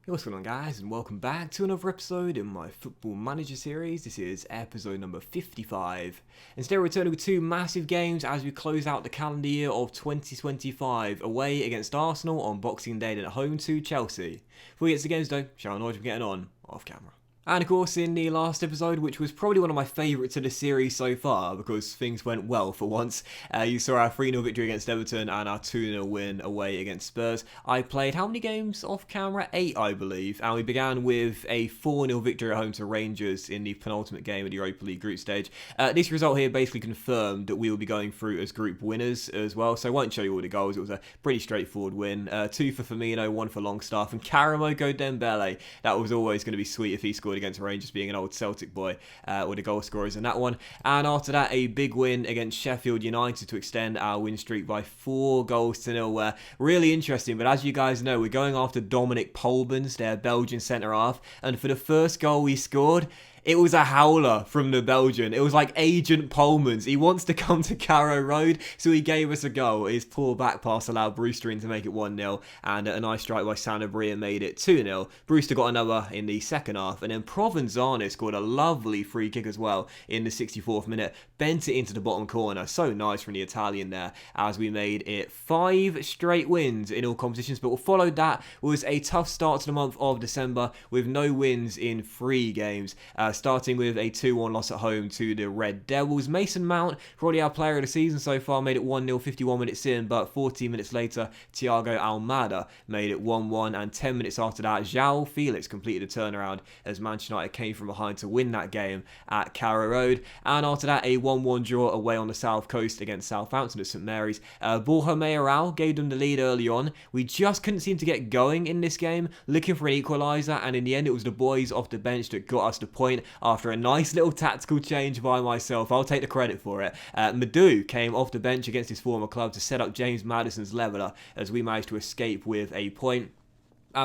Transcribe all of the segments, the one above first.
Hey, what's going on, guys, and welcome back to another episode in my Football Manager series. This is episode number 55. And today we're returning with two massive games as we close out the calendar year of 2025, away against Arsenal on Boxing Day and at home to Chelsea. Before we get to the games though, shall I know what we're getting on off camera? And of course, in the last episode, which was probably one of my favourites of the series so far, because things went well for once, you saw our 3-0 victory against Everton and our 2-0 win away against Spurs. I played how many games off camera? 8, I believe, and we began with a 4-0 victory at home to Rangers in the penultimate game of the Europa League group stage. This result here basically confirmed that we will be going through as group winners as well, so I won't show you all the goals. It was a pretty straightforward win. 2 for Firmino, 1 for Longstaff, and Karamoko Dembele. That was always going to be sweet if he scored against Rangers, being an old Celtic boy, with the goal scorers in that one. And after that, a big win against Sheffield United to extend our win streak by 4 goals to 0. Really interesting, but as you guys know, we're going after Dominic Polbens, their Belgian centre-half, and for the first goal we scored, it was a howler from the Belgian. It was like Agent Polmans. He wants to come to Carrow Road, so he gave us a goal. His poor back pass allowed Brewster in to make it 1-0, and a nice strike by Sanabria made it 2-0. Brewster got another in the second half, and then Provenzano scored a lovely free kick as well in the 64th minute. Bent it into the bottom corner. So nice from the Italian there, as we made it 5 straight wins in all competitions. But what followed that was a tough start to the month of December with no wins in 3 games. Starting with a 2-1 loss at home to the Red Devils. Mason Mount, probably our player of the season so far, made it 1-0 51 minutes in, but 14 minutes later, Thiago Almada made it 1-1, and 10 minutes after that, João Felix completed a turnaround as Manchester United came from behind to win that game at Carrow Road. And after that, a 1-1 draw away on the South Coast against Southampton at St Mary's. Borja Mayoral gave them the lead early on. We just couldn't seem to get going in this game, looking for an equaliser, and in the end, it was the boys off the bench that got us the point. After a nice little tactical change by myself, I'll take the credit for it. Madou came off the bench against his former club to set up James Maddison's leveller as we managed to escape with a point.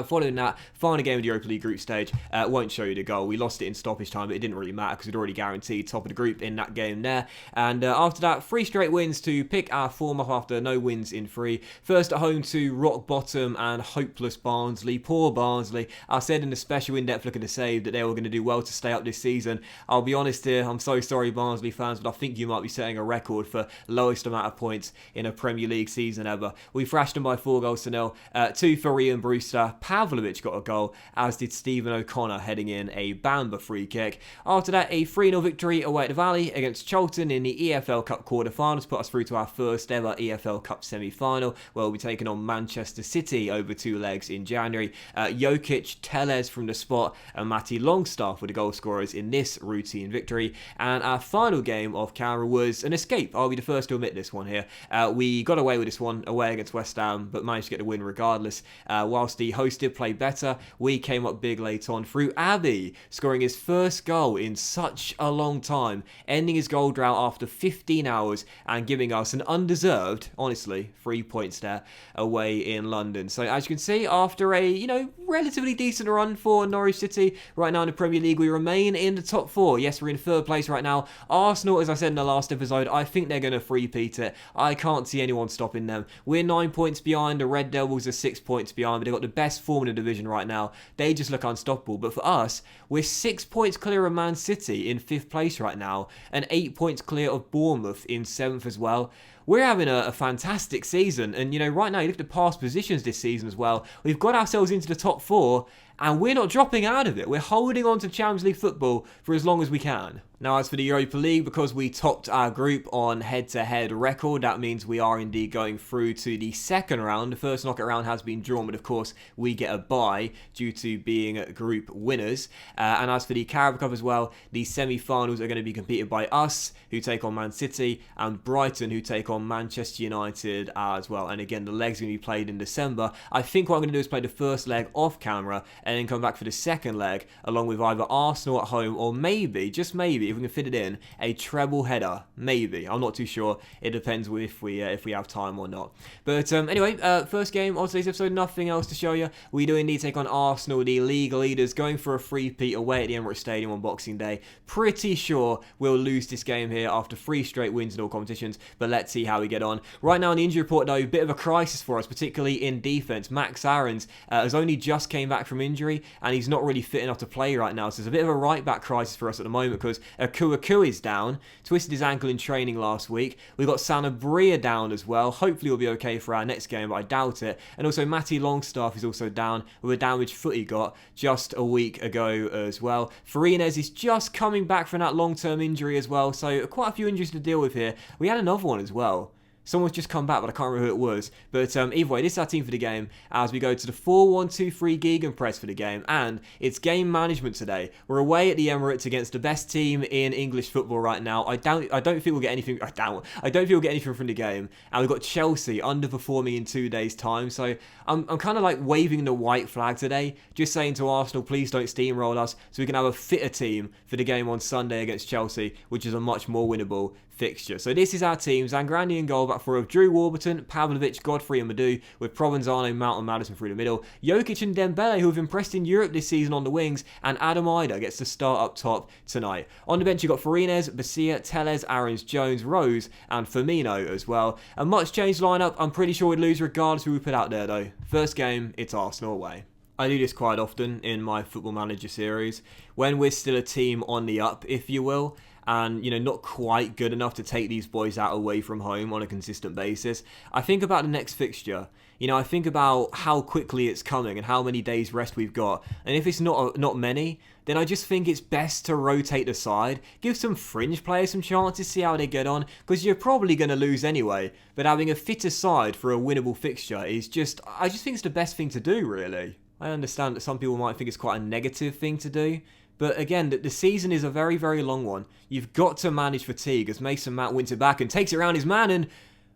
Following that, final game of the Europa League group stage. Won't show you the goal. We lost it in stoppage time, but it didn't really matter because we'd already guaranteed top of the group in that game there. And after that, 3 straight wins to pick our form up after no wins in 3. First at home to rock bottom and hopeless Barnsley. Poor Barnsley. I said in the special in-depth look at the save that they were going to do well to stay up this season. I'll be honest here, I'm so sorry Barnsley fans, but I think you might be setting a record for lowest amount of points in a Premier League season ever. We thrashed them by 4 goals to 0. 2 for Ian Brewster. Pavlovic got a goal, as did Stephen O'Connor heading in a Bamba free kick. After that, a 3-0 victory away at the Valley against Charlton in the EFL Cup quarter-finals put us through to our first ever EFL Cup semi-final, where we'll be taking on Manchester City over 2 legs in January. Jokic, Tellez from the spot, and Matty Longstaff were the goal scorers in this routine victory. And our final game off camera was an escape. I'll be the first to admit this one here. We got away with this one away against West Ham, but managed to get the win regardless. Whilst the host did play better, we came up big late on through Abbey, scoring his first goal in such a long time, ending his goal drought after 15 hours and giving us an undeserved, honestly, 3 points there away in London. So as you can see, after a, relatively decent run for Norwich City, right now in the Premier League, we remain in the top 4. Yes, we're in 3rd place right now. Arsenal, as I said in the last episode, I think they're going to three-peat it. I can't see anyone stopping them. We're 9 points behind, the Red Devils are 6 points behind, but they've got the best form in the division right now. They just look unstoppable. But for us, we're 6 points clear of Man City in 5th place right now, and 8 points clear of Bournemouth in 7th as well. We're having a fantastic season, and right now you look at the past positions this season as well. We've got ourselves into the top 4, and we're not dropping out of it. We're holding on to Champions League football for as long as we can. Now, as for the Europa League, because we topped our group on head-to-head record, that means we are indeed going through to the second round. The first knockout round has been drawn, but of course, we get a bye due to being group winners. And as for the Carabao Cup as well, the semi-finals are going to be competed by us, who take on Man City, and Brighton, who take on Manchester United as well. And again, the leg's going to be played in December. I think what I'm going to do is play the first leg off camera, and then come back for the second leg, along with either Arsenal at home, or maybe, just maybe, maybe, if we can fit it in, a treble header. Maybe. I'm not too sure. It depends if we have time or not. But anyway, first game on today's episode, nothing else to show you. We do indeed take on Arsenal, the league leaders, going for a three-peat away at the Emirates Stadium on Boxing Day. Pretty sure we'll lose this game here after 3 straight wins in all competitions, but let's see how we get on. Right now in the injury report though, a bit of a crisis for us, particularly in defence. Max Aarons has only just came back from injury, and he's not really fit enough to play right now, so there's a bit of a right-back crisis for us at the moment, because Akuaku is down, twisted his ankle in training last week. We've got Sanabria down as well. Hopefully he'll be okay for our next game, but I doubt it. And also Matty Longstaff is also down with a damaged foot he got just a week ago as well. Farines is just coming back from that long-term injury as well, so quite a few injuries to deal with here. We had another one as well. Someone's just come back, but I can't remember who it was. But either way, this is our team for the game as we go to the 4-1-2-3 Gegenpress for the game. And it's game management today. We're away at the Emirates against the best team in English football right now. I don't think we'll get anything. I don't think we'll get anything from the game. And we've got Chelsea underperforming in 2 days' time. So I'm kind of like waving the white flag today, just saying to Arsenal, please don't steamroll us, so we can have a fitter team for the game on Sunday against Chelsea, which is a much more winnable fixture. So this is our team. Zangrandi in goal, back four of Drew Warburton, Pavlovic, Godfrey and Madu, with Provenzano, Mount and Maddison through the middle. Jokic and Dembele, who have impressed in Europe this season on the wings, and Adam Ida gets to start up top tonight. On the bench you've got Farines, Basia, Tellez, Aarons, Jones, Rose and Firmino as well. A much changed lineup. I'm pretty sure we'd lose regardless who we put out there though. First game, it's Arsenal away. I do this quite often in my Football Manager series, when we're still a team on the up, if you will, and, you know, not quite good enough to take these boys out away from home on a consistent basis. I think about the next fixture. You know, I think about how quickly it's coming and how many days rest we've got. And if it's not many, then I just think it's best to rotate the side, give some fringe players some chances, see how they get on, because you're probably going to lose anyway. But having a fitter side for a winnable fixture is just, I just think it's the best thing to do, really. I understand that some people might think it's quite a negative thing to do. But again, the season is a very, very long one. You've got to manage fatigue as Mason Mount wins it back and takes it around his man and...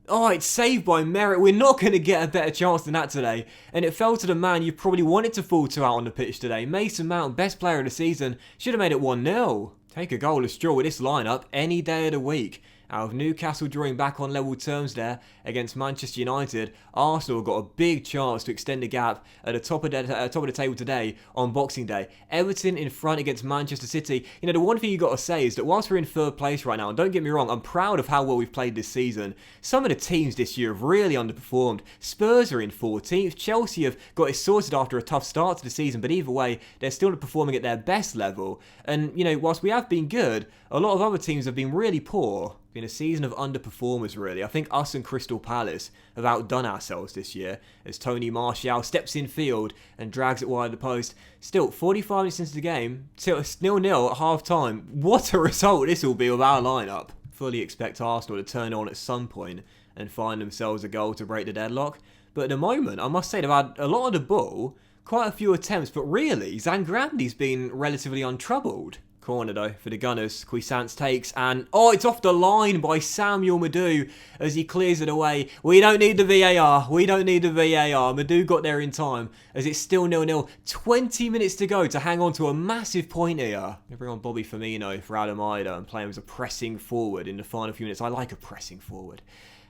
oh, it's saved by merit. We're not going to get a better chance than that today. And it fell to the man you probably wanted to fall to out on the pitch today. Mason Mount, best player of the season, should have made it 1-0. Take a goalless draw with this lineup any day of the week. Out of Newcastle drawing back on level terms there against Manchester United, Arsenal got a big chance to extend the gap at the top of the table today on Boxing Day. Everton in front against Manchester City. You know, the one thing you got to say is that whilst we're in third place right now, and don't get me wrong, I'm proud of how well we've played this season, some of the teams this year have really underperformed. Spurs are in 14th, Chelsea have got it sorted after a tough start to the season, but either way, they're still not performing at their best level. And, you know, whilst we have been good, a lot of other teams have been really poor. Been a season of underperformers, really. I think us and Crystal Palace have outdone ourselves this year as Tony Martial steps in field and drags it wide of the post. Still, 45 minutes into the game, still 0-0 at half-time. What a result this will be with our lineup. Fully expect Arsenal to turn on at some point and find themselves a goal to break the deadlock. But at the moment, I must say they've had a lot of the ball, quite a few attempts, but really, Zangrandi's been relatively untroubled. Corner though for the Gunners. Cuisance takes and it's off the line by Samuel Madu as he clears it away. We don't need the VAR. We don't need the VAR. Madu got there in time as it's still 0-0. 20 minutes to go to hang on to a massive point here. They bring on Bobby Firmino for Adam Ida and play him as a pressing forward in the final few minutes. I like a pressing forward.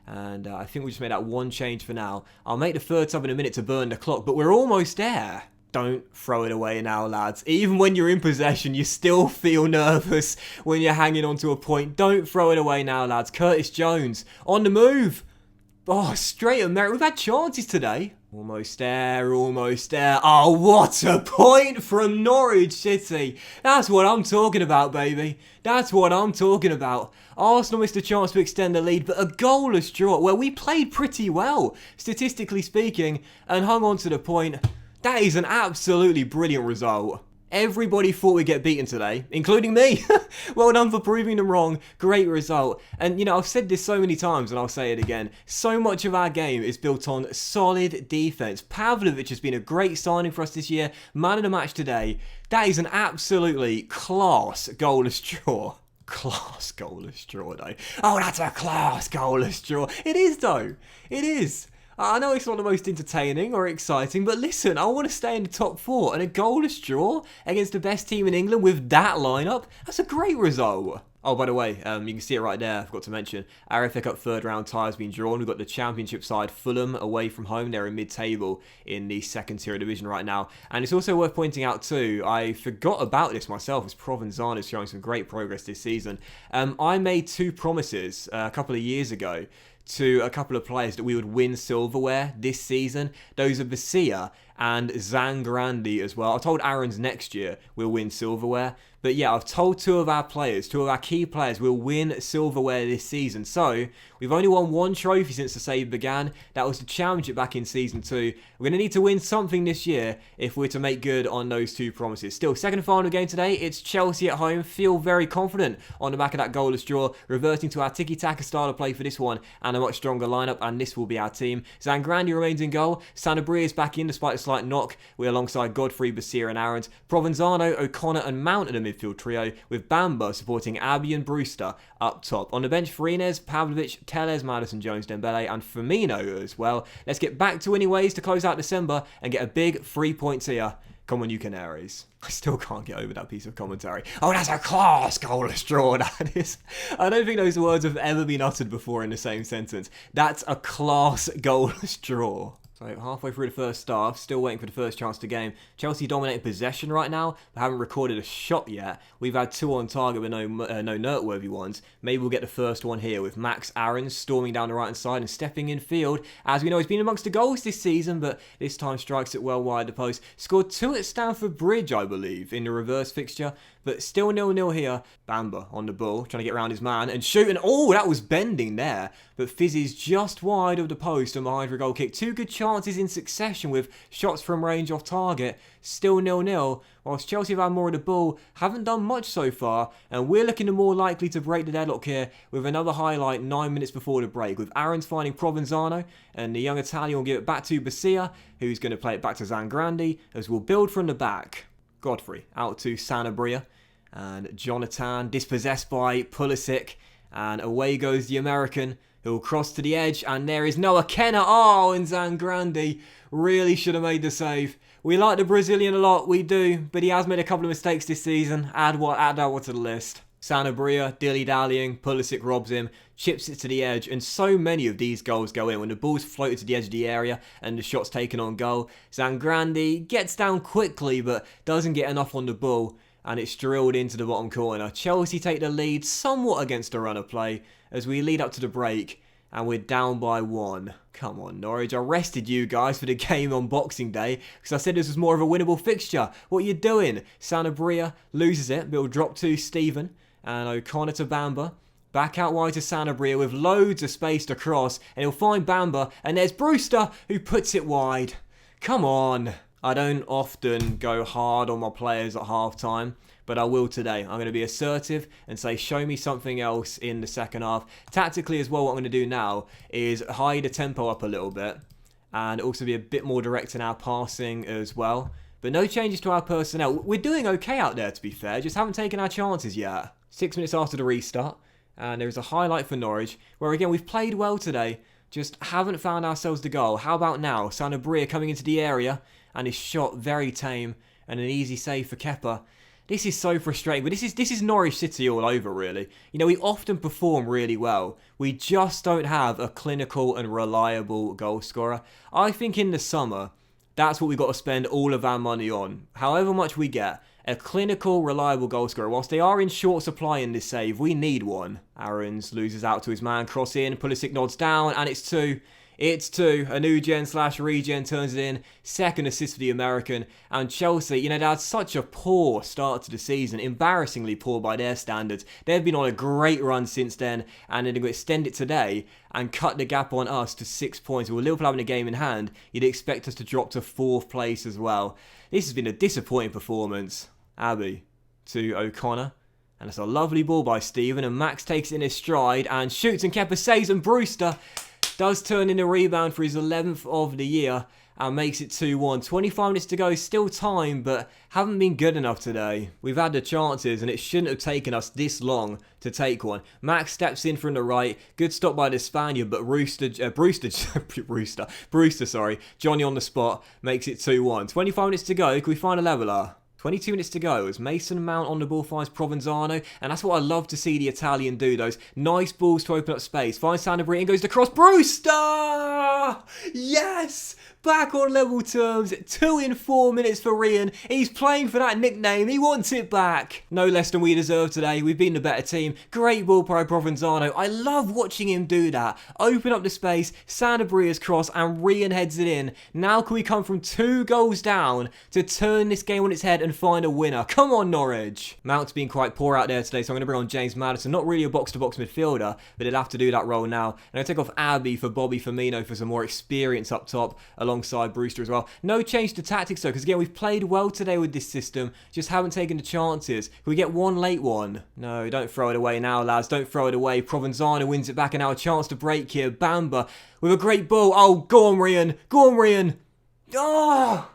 And I think we just made that one change for now. I'll make the third sub in a minute to burn the clock, but we're almost there. Don't throw it away now, lads. Even when you're in possession, you still feel nervous when you're hanging on to a point. Don't throw it away now, lads. Curtis Jones on the move. Oh, straight at merit. We've had chances today. Almost there, almost there. Oh, what a point from Norwich City. That's what I'm talking about, baby. That's what I'm talking about. Arsenal missed a chance to extend the lead, but a goalless draw. Well, we played pretty well, statistically speaking, and hung on to the point. That is an absolutely brilliant result. Everybody thought we'd get beaten today, including me. Well done for proving them wrong. Great result. And, you know, I've said this so many times and I'll say it again. So much of our game is built on solid defence. Pavlovic has been a great signing for us this year. Man of the match today. That is an absolutely class goalless draw. Class goalless draw, though. Oh, that's a class goalless draw. It is, though. It is. I know it's not the most entertaining or exciting, but listen, I want to stay in the top 4, and a goalless draw against the best team in England with that lineup, that's a great result. Oh, by the way, you can see it right there, I forgot to mention, our FA Cup third round tie has been drawn. We've got the Championship side Fulham away from home. They're in mid-table in the second tier division right now. And it's also worth pointing out too, I forgot about this myself, as Provenzano is showing some great progress this season. I made 2 promises a couple of years ago to a couple of players that we would win silverware this season. Those are Basia and Zangrandi as well. I told Aaron's next year we'll win silverware. But yeah, I've told 2 of our players, 2 of our key players, will win silverware this season. So, we've only won 1 trophy since the save began. That was the championship back in Season 2. We're going to need to win something this year if we're to make good on those 2 promises. Still, second and final game today, it's Chelsea at home. Feel very confident on the back of that goalless draw, reverting to our tiki-taka style of play for this one, and a much stronger lineup, and this will be our team. Zangrandi remains in goal. Sanabria is back in despite a slight knock. We're alongside Godfrey, Basia and Aarons. Provenzano, O'Connor and Mount in the midfield trio, with Bamba supporting Abbey and Brewster up top. On the bench, Farines, Pavlovic, Tellez, Madison, Jones, Dembele and Firmino as well. Let's get back to winning ways to close out December and get a big 3 points here. Come on, you Canaries. I still can't get over that piece of commentary. Oh, that's a class goalless draw, that is. I don't think those words have ever been uttered before in the same sentence. That's a class goalless draw. So halfway through the first half, still waiting for the first chance to game. Chelsea dominating possession right now, but haven't recorded a shot yet. We've had 2 on target, but no noteworthy ones. Maybe we'll get the first one here with Max Aarons storming down the right hand side and stepping in field. As we know, he's been amongst the goals this season, but this time strikes it well wide the post. Scored 2 at Stamford Bridge, I believe, in the reverse fixture. But still 0-0 here. Bamba on the ball, trying to get around his man and shooting. Oh, that was bending there. But fizzes just wide of the post and behind for a goal kick. 2 good chances in succession with shots from range off target. Still 0-0. Whilst Chelsea have had more of the ball, haven't done much so far. And we're looking more likely to break the deadlock here with another highlight 9 minutes before the break. With Aaron's finding Provenzano. And the young Italian will give it back to Basia, who's going to play it back to Zangrandi, as we'll build from the back. Godfrey out to Sanabria and Jonathan dispossessed by Pulisic, and away goes the American, who'll cross to the edge, and there is Noah Kenner. Oh, and Zangrandi really should have made the save. We like the Brazilian a lot, we do, but he has made a couple of mistakes this season. Add that one to the list. Sanabria dilly-dallying, Pulisic robs him, chips it to the edge, and so many of these goals go in when the ball's floated to the edge of the area and the shot's taken on goal. Zangrandi gets down quickly but doesn't get enough on the ball, and it's drilled into the bottom corner. Chelsea take the lead somewhat against a run of play as we lead up to the break, and we're down by 1. Come on, Norwich, I rested you guys for the game on Boxing Day because I said this was more of a winnable fixture. What are you doing? Sanabria loses it, but it'll drop to Stephen, and O'Connor to Bamba. Back out wide to Sanabria with loads of space to cross, and he'll find Bamba, and there's Brewster who puts it wide. Come on. I don't often go hard on my players at half time, but I will today. I'm going to be assertive and say, show me something else in the second half. Tactically as well, what I'm going to do now is high the tempo up a little bit and also be a bit more direct in our passing as well. But no changes to our personnel. We're doing okay out there, to be fair, just haven't taken our chances yet. 6 minutes after the restart, and there is a highlight for Norwich, where again, we've played well today, just haven't found ourselves the goal. How about now? Sanabria coming into the area, and his shot very tame, and an easy save for Kepa. This is so frustrating, but this is Norwich City all over, really. You know, we often perform really well. We just don't have a clinical and reliable goal scorer. I think in the summer, that's what we've got to spend all of our money on. However much we get, a clinical, reliable goal scorer. Whilst they are in short supply in this save, we need one. Aarons loses out to his man, cross in, Pulisic nods down, and it's 2. It's 2. A new gen / regen turns it in. Second assist for the American. And Chelsea, you know, they had such a poor start to the season. Embarrassingly poor by their standards. They've been on a great run since then. And they're going to extend it today and cut the gap on us to 6 points. With Liverpool having a game in hand, you'd expect us to drop to 4th place as well. This has been a disappointing performance. Abbey to O'Connor. And it's a lovely ball by Stephen. And Max takes it in his stride and shoots. And Kepa saves. And Brewster does turn in a rebound for his 11th of the year. and makes it 2-1. 25 minutes to go, still time, but haven't been good enough today. We've had the chances and it shouldn't have taken us this long to take one. Max steps in from the right, good stop by the Spaniard, but Brewster, Johnny on the spot, makes it 2-1. 25 minutes to go, can we find a leveller? 22 minutes to go as Mason Mount on the ball finds Provenzano, and that's what I love to see the Italian do, those nice balls to open up space. Finds Sanabria and goes to cross. Brewster! Yes! Back on level terms, 2 in 4 minutes for Rian. He's playing for that nickname, he wants it back. No less than we deserve today, we've been the better team. Great ball by Provenzano, I love watching him do that. Open up the space, Sanabria's cross, and Rian heads it in. Now can we come from 2 goals down to turn this game on its head and find a winner? Come on, Norwich. Mount's been quite poor out there today, so I'm going to bring on James Maddison. Not really a box-to-box midfielder, but he'll have to do that role now. And I'll take off Abbey for Bobby Firmino for some more experience up top, alongside Brewster as well. No change to tactics though, because again, we've played well today with this system, just haven't taken the chances. Can we get one late one? No, don't throw it away now, lads. Don't throw it away. Provenzano wins it back, and now a chance to break here. Bamba with a great ball. Oh, go on, Rian. Go on, Rian. Oh!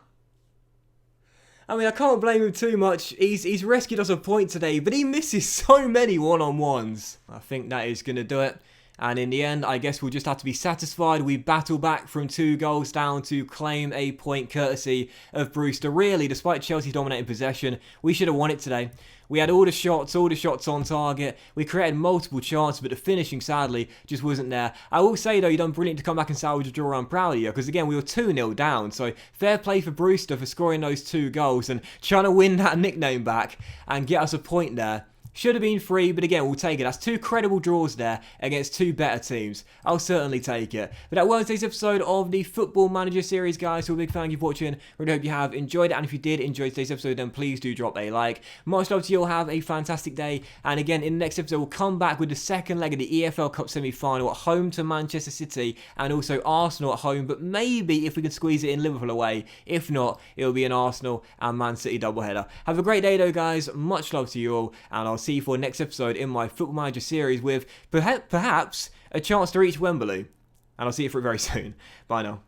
I mean, I can't blame him too much. He's rescued us a point today, but he misses so many one-on-ones. I think that is going to do it. And in the end, I guess we'll just have to be satisfied. We battle back from 2 goals down to claim a point courtesy of Brewster. Really, despite Chelsea dominating possession, we should have won it today. We had all the shots on target. We created multiple chances, but the finishing, sadly, just wasn't there. I will say, though, you've done brilliant to come back and salvage a draw. I'm proud of you, because, again, we were 2-0 down. So, fair play for Brewster for scoring those 2 goals and trying to win that nickname back and get us a point there. Should have been 3, but again, we'll take it. That's 2 credible draws there against 2 better teams. I'll certainly take it. But that was today's episode of the Football Manager series, guys. So a big thank you for watching. Really hope you have enjoyed it. And if you did enjoy today's episode, then please do drop a like. Much love to you all. Have a fantastic day. And again, in the next episode, we'll come back with the second leg of the EFL Cup semi-final at home to Manchester City and also Arsenal at home. But maybe if we can squeeze it in, Liverpool away. If not, it'll be an Arsenal and Man City doubleheader. Have a great day, though, guys. Much love to you all. And I'll see you for next episode in my Football Manager series with perhaps a chance to reach Wembley. And I'll see you for it very soon. Bye now.